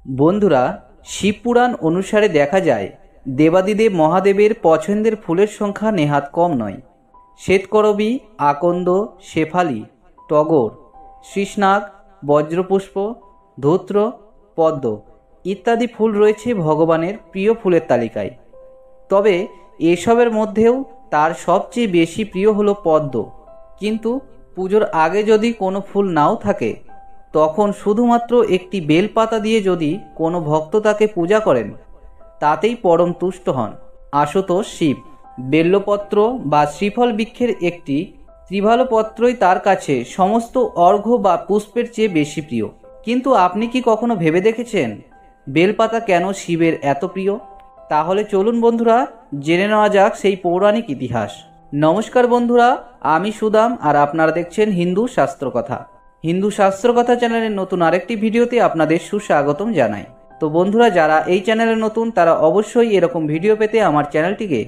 বন্ধুরা, শিবপুরাণ অনুসারে দেখা যায় দেবাদিদেব মহাদেবের পছন্দের ফুলের সংখ্যা নেহাত কম নয়। শ্বেতকরবী, আকন্দ, শেফালি, টগর, শ্রীষ্ণাগ, বজ্রপুষ্প, ধূত্র, পদ্ম ইত্যাদি ফুল রয়েছে ভগবানের প্রিয় ফুলের তালিকায়। তবে এসবের মধ্যেও তার সবচেয়ে বেশি প্রিয় হলো পদ্ম। কিন্তু পুজোর আগে যদি কোনো ফুল নাও থাকে, তখন শুধুমাত্র একটি বেলপাতা দিয়ে যদি কোনো ভক্ত তাকে পূজা করেন, তাতেই পরম তুষ্ট হন আশুতোষ শিব। বেল্লপত্র বা শ্রীফল বৃক্ষের একটি ত্রিভালপত্রই তার কাছে সমস্ত অর্ঘ্য বা পুষ্পের চেয়ে বেশি প্রিয়। কিন্তু আপনি কি কখনো ভেবে দেখেছেন বেলপাতা কেন শিবের এত প্রিয়? তাহলে চলুন বন্ধুরা, জেনে নেওয়া যাক সেই পৌরাণিক ইতিহাস। নমস্কার বন্ধুরা, আমি সুদাম আর আপনারা দেখছেন হিন্দু শাস্ত্র কথা। হিন্দু শাস্ত্র কথা চ্যানেলের নতুন আরেকটি ভিডিওতে আপনাদের সুস্বাগতম জানাই। তো বন্ধুরা, যারা এই চ্যানেলে নতুন তারা অবশ্যই এরকম ভিডিও পেতে আমার চ্যানেলটিকে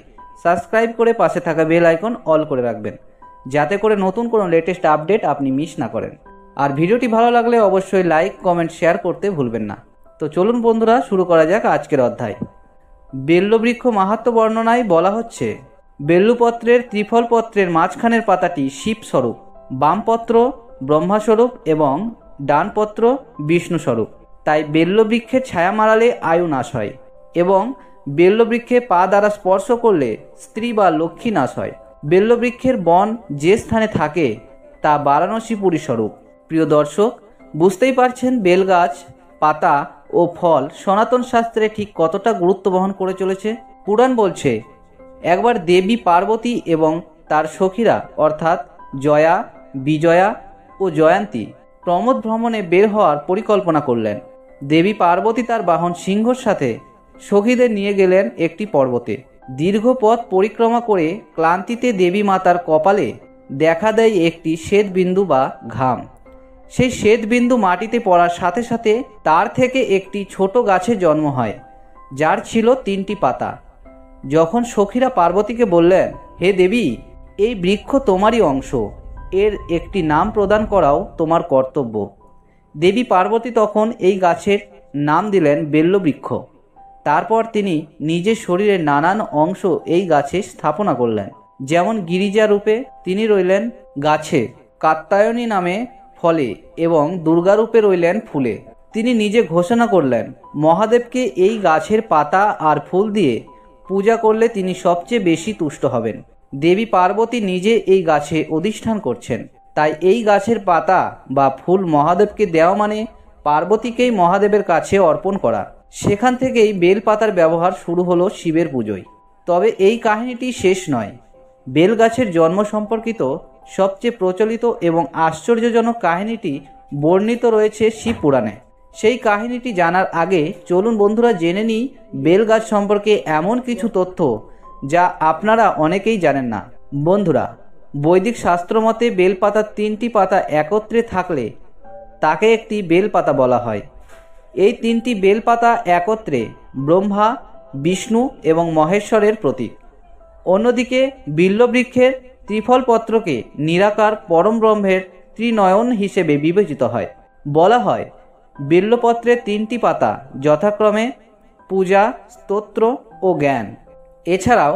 সাবস্ক্রাইব করে পাশে থাকা বেল আইকন অল করে রাখবেন, যাতে করে নতুন কোনো লেটেস্ট আপডেট আপনি মিস না করেন। আর ভিডিওটি ভালো লাগলে অবশ্যই লাইক, কমেন্ট, শেয়ার করতে ভুলবেন না। তো চলুন বন্ধুরা, শুরু করা যাক আজকের অধ্যায়। বেল্লবৃক্ষ মাহাত্ম্য বর্ণনায় বলা হচ্ছে, বেল্লুপত্রের ত্রিফলপত্রের মাঝখানের পাতাটি শিবস্বরূপ, বামপত্র ব্রহ্মাস্বরূপ এবং ডানপত্র বিষ্ণুস্বরূপ। তাই বেল্লবৃক্ষের ছায়া মারালে আয়ু নাশ হয় এবং বেল্লবৃক্ষে পা দ্বারা স্পর্শ করলে স্ত্রী বা লক্ষ্মী নাশ হয়। বেল্লবৃক্ষের বন যে স্থানে থাকে তা বারাণসীপুরী স্বরূপ। প্রিয় দর্শক, বুঝতেই পারছেন বেলগাছ, পাতা ও ফল সনাতন শাস্ত্রে ঠিক কতটা গুরুত্ব বহন করে চলেছে। পুরাণ বলছে, একবার দেবী পার্বতী এবং তার সখীরা অর্থাৎ জয়া, বিজয়া ও জয়ন্তী প্রমোদ ভ্রমণে বের হওয়ার পরিকল্পনা করলেন। দেবী পার্বতী তার বাহন সিংহর সাথে সখীদের নিয়ে গেলেন একটি পর্বতে। দীর্ঘ পথ পরিক্রমা করে ক্লান্তিতে দেবী মাতার কপালে দেখা দেয় একটি শ্বেতবিন্দু বা ঘাম। সেই শ্বেতবিন্দু মাটিতে পড়ার সাথে সাথে তার থেকে একটি ছোট গাছের জন্ম হয়, যার ছিল 3টি পাতা। যখন সখীরা পার্বতীকে বললেন, হে দেবী, এই বৃক্ষ তোমারই অংশ, এর একটি নাম প্রদান করাও তোমার কর্তব্য। দেবী পার্বতী তখন এই গাছের নাম দিলেন বেল্লবৃক্ষ। তারপর তিনি নিজের শরীরের নানান অংশ এই গাছে স্থাপনা করলেন। যেমন গিরিজা রূপে তিনি রইলেন গাছে, কাত্যায়নী নামে ফলে এবং দুর্গা রূপে রইলেন ফুলে। তিনি নিজে ঘোষণা করলেন, মহাদেবকে এই গাছের পাতা আর ফুল দিয়ে পূজা করলে তিনি সবচেয়ে বেশি তুষ্ট হবেন। দেবী পার্বতী নিজে এই গাছে অধিষ্ঠান করছেন, তাই এই গাছের পাতা বা ফুল মহাদেবকে দেওয়া মানে পার্বতীকেই মহাদেবের কাছে অর্পণ করা। সেখান থেকেই বেল পাতার ব্যবহার শুরু হলো শিবের পুজোয়। তবে এই কাহিনীটি শেষ নয়। বেল গাছের জন্ম সম্পর্কিত সবচেয়ে প্রচলিত এবং আশ্চর্যজনক কাহিনীটি বর্ণিত রয়েছে শিবপুরাণে। সেই কাহিনীটি জানার আগে চলুন বন্ধুরা জেনে নিই বেল গাছ সম্পর্কে এমন কিছু তথ্য যা আপনারা অনেকেই জানেন না। বন্ধুরা, বৈদিক শাস্ত্রমতে বেলপাতার 3টি পাতা একত্রে থাকলে তাকে একটি বেলপাতা বলা হয়। এই 3টি বেলপাতা একত্রে ব্রহ্মা, বিষ্ণু এবং মহেশ্বরের প্রতীক। অন্যদিকে বিল্লবৃক্ষের ত্রিফলপত্রকে নিরাকার পরম ব্রহ্মের ত্রিনয়ন হিসেবে বিবেচিত হয়। বলা হয়, বেল্লপত্রের 3টি পাতা যথাক্রমে পূজা, স্তোত্র ও জ্ঞান। এছাড়াও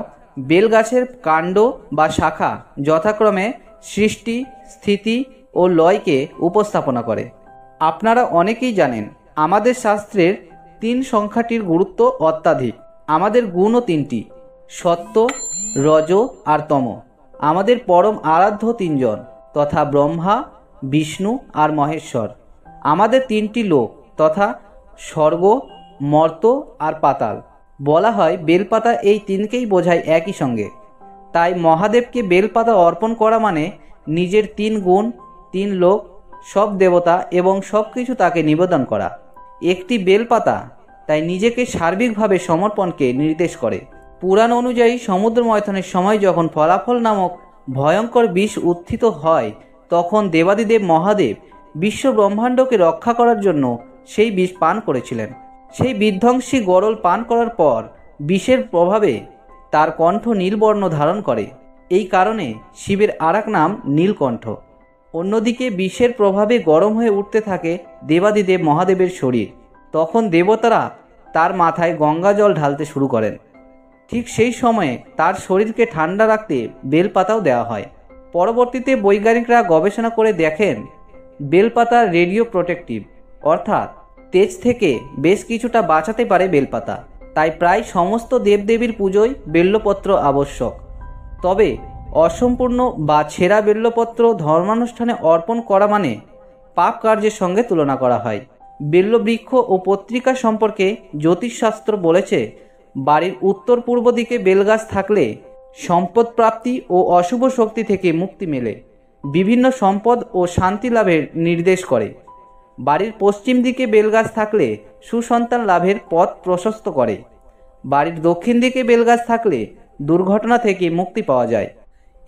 বেলগাছের কাণ্ড বা শাখা যথাক্রমে সৃষ্টি, স্থিতি ও লয়কে উপস্থাপনা করে। আপনারা অনেকেই জানেন, আমাদের শাস্ত্রের 3 সংখ্যাটির গুরুত্ব অত্যাধিক। আমাদের গুণও 3টি, সত্য, রজ আর তম। আমাদের পরম আরাধ্য 3 জন তথা ব্রহ্মা, বিষ্ণু আর মহেশ্বর। আমাদের 3টি লোক তথা স্বর্গ, মর্ত আর পাতাল। বলা হয় বেলপাতা এই 3কেই বোঝায় একই সঙ্গে। তাই মহাদেবকে বেলপাতা অর্পণ করা মানে নিজের 3 গুণ, 3 লোক, সব দেবতা এবং সব কিছু তাকে নিবেদন করা। একটি বেলপাতা তাই নিজেকে সার্বিকভাবে সমর্পণকে নির্দেশ করে। পুরাণ অনুযায়ী সমুদ্র মন্থনের সময় যখন ফলাফল নামক ভয়ঙ্কর বিষ উত্থিত হয়, তখন দেবাদিদেব মহাদেব বিশ্ব ব্রহ্মাণ্ডকে রক্ষা করার জন্য সেই বিষ পান করেছিলেন। সেই বিধ্বংসী গরল পান করার পর বিষের প্রভাবে তার কণ্ঠ নীলবর্ণ ধারণ করে। এই কারণে শিবের আরেক নাম নীলকণ্ঠ। অন্যদিকে বিষের প্রভাবে গরম হয়ে উঠতে থাকে দেবাদিদেব মহাদেবের শরীর। তখন দেবতারা তার মাথায় গঙ্গা জল ঢালতে শুরু করেন। ঠিক সেই সময়ে তার শরীরকে ঠান্ডা রাখতে বেলপাতাও দেওয়া হয়। পরবর্তীতে বৈজ্ঞানিকরা গবেষণা করে দেখেন বেলপাতা রেডিও প্রোটেক্টিভ, অর্থাৎ তেজ থেকে বেশ কিছুটা বাঁচাতে পারে বেলপাতা। তাই প্রায় সমস্ত দেবদেবীর পুজোয় বেল্লপত্র আবশ্যক। তবে অসম্পূর্ণ বা ছেঁড়া বেল্লপত্র ধর্মানুষ্ঠানে অর্পণ করা মানে পাপ কার্যের সঙ্গে তুলনা করা হয়। বেল্লবৃক্ষ ও পত্রিকা সম্পর্কে জ্যোতিষশাস্ত্র বলেছে, বাড়ির উত্তর পূর্ব দিকে বেলগাছ থাকলে সম্পদ প্রাপ্তি ও অশুভ শক্তি থেকে মুক্তি মেলে, বিভিন্ন সম্পদ ও শান্তি লাভের নির্দেশ করে। বাড়ির পশ্চিম দিকে বেলগাছ থাকলে সুসন্তান লাভের পথ প্রশস্ত করে। বাড়ির দক্ষিণ দিকে বেলগাছ থাকলে দুর্ঘটনা থেকে মুক্তি পাওয়া যায়।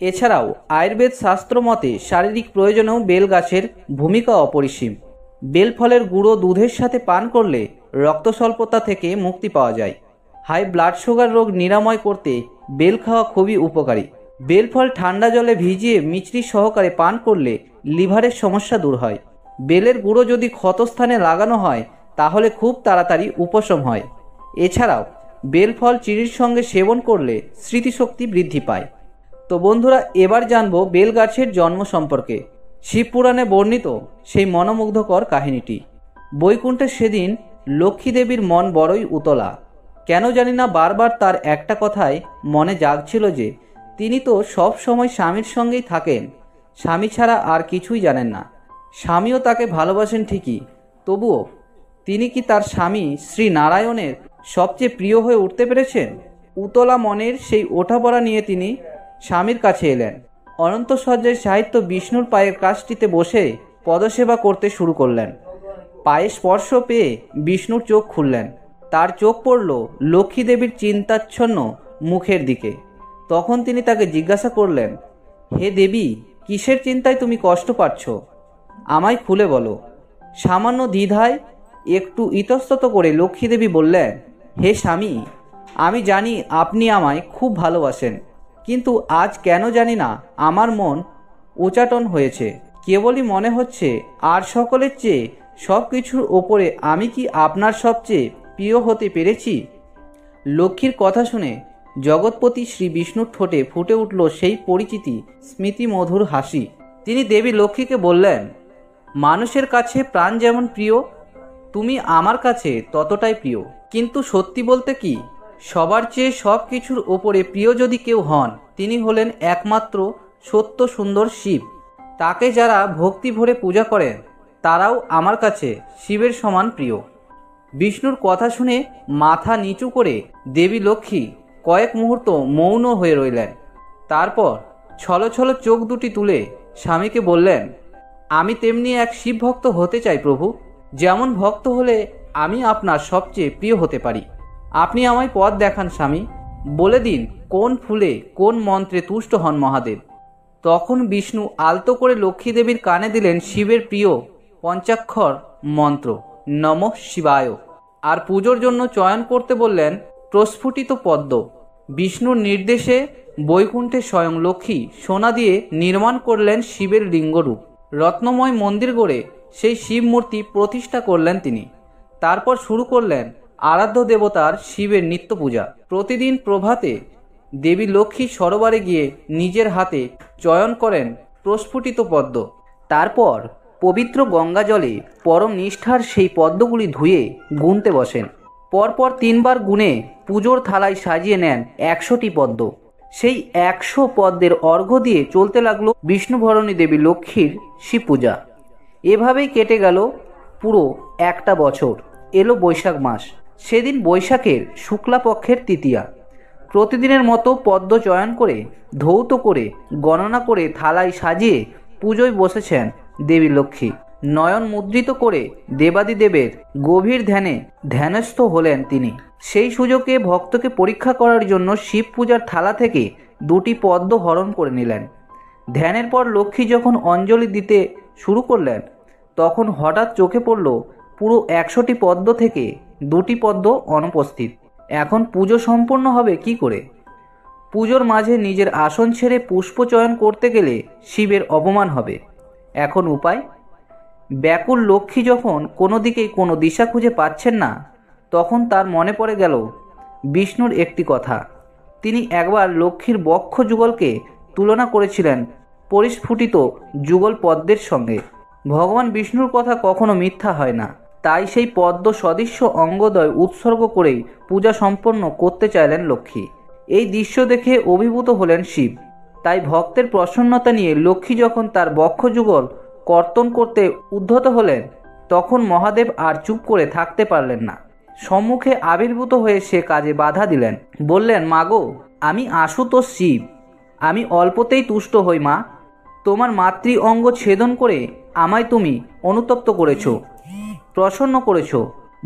এছাড়াও আয়ুর্বেদ শাস্ত্র মতে শারীরিক প্রয়োজনেও বেল গাছের ভূমিকা অপরিসীম। বেল ফলের গুঁড়ো দুধের সাথে পান করলে রক্ত স্বল্পতা থেকে মুক্তি পাওয়া যায়। হাই ব্লাড সুগার রোগ নিরাময় করতে বেল খাওয়া খুবই উপকারী। বেল ফল ঠান্ডা জলে ভিজিয়ে মিছরি সহকারে পান করলে লিভারের সমস্যা দূর হয়। বেলের গুঁড়ো যদি ক্ষতস্থানে লাগানো হয় তাহলে খুব তাড়াতাড়ি উপশম হয়। এছাড়াও বেল ফল চিনির সঙ্গে সেবন করলে স্মৃতিশক্তি বৃদ্ধি পায়। তো বন্ধুরা, এবার জানবো বেল গাছের জন্ম সম্পর্কে। শিবপুরাণে বর্ণিত সেই মনোমুগ্ধকর কাহিনীটি। বৈকুণ্ঠে সেদিন লক্ষ্মী দেবীর মন বড়ই উতলা। কেন জানি না বারবার তার একটা কথাই মনে জাগছিল যে তিনি তো সব সময় স্বামীর সঙ্গেই থাকেন, স্বামী ছাড়া আর কিছুই জানেন না। স্বামীও তাকে ভালোবাসেন ঠিকই, তবুও তিনি কি তার স্বামী শ্রী নারায়ণের সবচেয়ে প্রিয় হয়ে উঠতে পেরেছেন? উতলা মনের সেই ওঠাপড়া নিয়ে তিনি স্বামীর কাছে এলেন। অনন্ত শয্যায় সাহিত্য বিষ্ণুর পায়ের কাছটিতে বসে পদসেবা করতে শুরু করলেন। পায়ে স্পর্শ পেয়ে বিষ্ণুর চোখ খুললেন। তার চোখ পড়ল লক্ষ্মী দেবীর চিন্তাচ্ছন্ন মুখের দিকে। তখন তিনি তাকে জিজ্ঞাসা করলেন, হে দেবী, কিসের চিন্তায় তুমি কষ্ট পাচ্ছ? আমায় খুলে বলো। সামান্য দ্বিধায় একটু ইতস্তত করে লক্ষ্মী দেবী বললেন, হে স্বামী, আমি জানি আপনি আমায় খুব ভালোবাসেন, কিন্তু আজ কেন জানি না আমার মন উচাটন হয়েছে। কেবলই মনে হচ্ছে আর সকলের চেয়ে সব কিছুর ওপরে আমি কি আপনার সবচেয়ে প্রিয় হতে পেরেছি? লক্ষ্মীর কথা শুনে জগৎপতি শ্রী বিষ্ণুর ঠোঁটে ফুটে উঠল সেই পরিচিতি স্মৃতি মধুর হাসি। তিনি দেবী লক্ষ্মীকে বললেন, মানুষের কাছে প্রাণ যেমন প্রিয়, তুমি আমার কাছে ততটাই প্রিয়। কিন্তু সত্যি বলতে কি, সবার চেয়ে সব কিছুর ওপরে প্রিয় যদি কেউ হন, তিনি হলেন একমাত্র সত্য সুন্দর শিব। তাকে যারা ভক্তি ভরে পূজা করেন তারাও আমার কাছে শিবের সমান প্রিয়। বিষ্ণুর কথা শুনে মাথা নিচু করে দেবী লক্ষ্মী কয়েক মুহূর্ত মৌন হয়ে রইলেন। তারপর ছলছল চোখ দুটি তুলে স্বামীকে বললেন, আমি তেমনি এক শিব ভক্ত হতে চাই প্রভু। যেমন ভক্ত হলে আমি আপনার সবচেয়ে প্রিয় হতে পারি। আপনি আমায় পথ দেখান স্বামী, বলে দিন কোন ফুলে কোন মন্ত্রে তুষ্ট হন মহাদেব। তখন বিষ্ণু আলতো করে লক্ষ্মী দেবীর কানে দিলেন শিবের প্রিয় পঞ্চাক্ষর মন্ত্র নমঃ শিবায়, আর পুজোর জন্য চয়ন করতে বললেন প্রস্ফুটিত পদ্ম। বিষ্ণুর নির্দেশে বৈকুণ্ঠে স্বয়ং লক্ষ্মী সোনা দিয়ে নির্মাণ করলেন শিবের লিঙ্গরূপ। রত্নময় মন্দির গড়ে সেই শিব মূর্তি প্রতিষ্ঠা করলেন তিনি। তারপর শুরু করলেন আরাধ্য দেবতার শিবের নিত্য পূজা। প্রতিদিন প্রভাতে দেবী লক্ষ্মী সরোবরে গিয়ে নিজের হাতে চয়ন করেন প্রস্ফুটিত পদ্ম। তারপর পবিত্র গঙ্গা জলে পরম নিষ্ঠার সেই পদ্মগুলি ধুয়ে গুনতে বসেন। পরপর 3 বার গুনে পুজোর থালায় সাজিয়ে নেন 100টি পদ্ম। সেই 100 পদ্মের অর্ঘ্য দিয়ে চলতে লাগলো বিষ্ণুভরণী দেবী লক্ষ্মীর শিব পূজা। এভাবেই কেটে গেল পুরো একটা বছর। এলো বৈশাখ মাস। সেদিন বৈশাখের শুক্লাপক্ষের তৃতীয়া। প্রতিদিনের মতো পদ্ম চয়ন করে ধৌত করে গণনা করে থালায় সাজিয়ে পুজোয় বসেছেন দেবী লক্ষ্মী। নয়ন মুদ্রিত করে দেবাদিদেবের গভীর ধ্যানে ধ্যানস্থ হলেন তিনি। সেই সুযোগে ভক্তকে পরীক্ষা করার জন্য শিব পূজার থালা থেকে 2টি পদ্ম হরণ করে নিলেন। ধ্যানের পর লক্ষ্মী যখন অঞ্জলি দিতে শুরু করলেন, তখন হঠাৎ চোখে পড়ল পুরো 100টি পদ্ম থেকে 2টি পদ্ম অনুপস্থিত। এখন পুজো সম্পন্ন হবে কি করে? পুজোর মাঝে নিজের আসন ছেড়ে পুষ্প চয়ন করতে গেলে শিবের অপমান হবে। এখন উপায়? ব্যাকুল লক্ষ্মী যখন কোনো দিকেই কোনো দিশা খুঁজে পাচ্ছেন না, তখন তার মনে পড়ে গেল বিষ্ণুর একটি কথা। তিনি একবার লক্ষ্মীর বক্ষ যুগলকে তুলনা করেছিলেন পরিস্ফুটিত যুগল পদ্মের সঙ্গে। ভগবান বিষ্ণুর কথা কখনো মিথ্যা হয় না, তাই সেই পদ্ম সদৃশ্য অঙ্গদয় উৎসর্গ করেই পূজা সম্পন্ন করতে চাইলেন লক্ষ্মী। এই দৃশ্য দেখে অভিভূত হলেন শিব। তাই ভক্তের প্রসন্নতা নিয়ে লক্ষ্মী যখন তার বক্ষ যুগল কর্তন করতে উদ্ধত হলেন, তখন মহাদেব আর চুপ করে থাকতে পারলেন না। সম্মুখে আবির্ভূত হয়ে সে কাজে বাধা দিলেন। বললেন, মাগো, আমি আশুতোষ শিব, আমি অল্পতেই তুষ্ট হই মা। তোমার মাতৃ অঙ্গ ছেদন করে আমায় তুমি অনুতপ্ত করেছ, প্রসন্ন করেছ।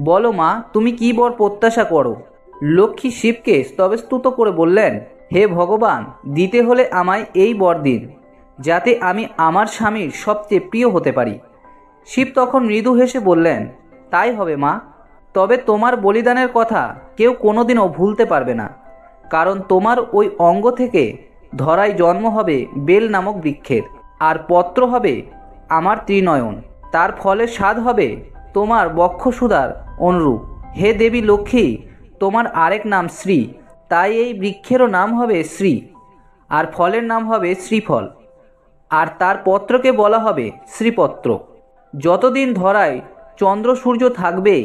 বলো মা, তুমি কি বর প্রত্যাশা করো? লক্ষ্মী শিবকে স্তবস্তুত করে বললেন, হে ভগবান, দিতে হলে আমায় এই বর দিন, যাতে আমি আমার স্বামীর সবচেয়ে প্রিয় হতে পারি। শিব তখন মৃদু হেসে বললেন, তাই হবে মা, তবে তোমার বলিদানের কথা কেউ কোনোদিনও ভুলতে পারবে না, কারণ তোমার ওই অঙ্গ থেকে ধরায় জন্ম হবে বেল নামক বৃক্ষের, আর পত্র হবে আমার ত্রিনয়ন। তার ফলের স্বাদ হবে তোমার বক্ষসুধার অনুরূপ। হে দেবী লক্ষ্মী, তোমার আরেক নাম শ্রী, তাই এই বৃক্ষেরও নাম হবে শ্রী, আর ফলের নাম হবে শ্রীফল, আর তার পত্রকে বলা হবে শ্রীপত্র। যতদিন ধরায় চন্দ্র সূর্য থাকবে,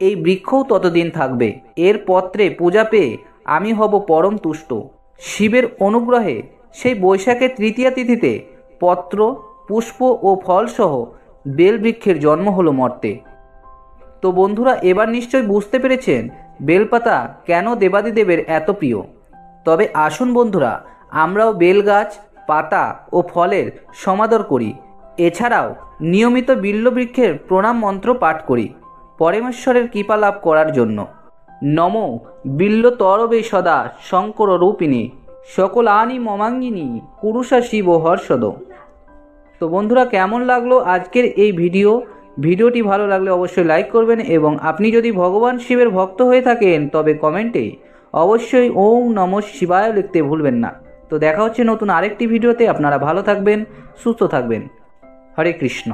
এই বৃক্ষও ততদিন থাকবে। এর পত্রে পূজা পেয়ে আমি হব পরম তুষ্ট। শিবের অনুগ্রহে সেই বৈশাখের তৃতীয়া তিথিতে পত্র, পুষ্প ও ফলসহ বেলবৃক্ষের জন্ম হলো মর্তে। তো বন্ধুরা, এবার নিশ্চয় বুঝতে পেরেছেন বেলপাতা কেন দেবাদিদেবের এত প্রিয়। তবে আসুন বন্ধুরা, আমরাও বেলগাছ, পাতা ও ফলের সমাদর করি। এছাড়াও নিয়মিত বিল্ববৃক্ষের প্রণাম মন্ত্র পাঠ করি পরমেশ্বরের কৃপা লাভ করার জন্য। নমো বিল্লতরবে সদা শঙ্কর রূপিণী সকলানি মমাঙ্গিনী কুরুষা শিব হর্ষদ। তো বন্ধুরা, কেমন লাগলো আজকের এই ভিডিওটি ভালো লাগলে অবশ্যই লাইক করবেন, এবং আপনি যদি ভগবান শিবের ভক্ত হয়ে থাকেন তবে কমেন্টে অবশ্যই ওম নমঃ শিবায় লিখতে ভুলবেন না। তো দেখা হচ্ছে নতুন আরেকটি ভিডিওতে। আপনারা ভালো থাকবেন, সুস্থ থাকবেন। হরে কৃষ্ণ।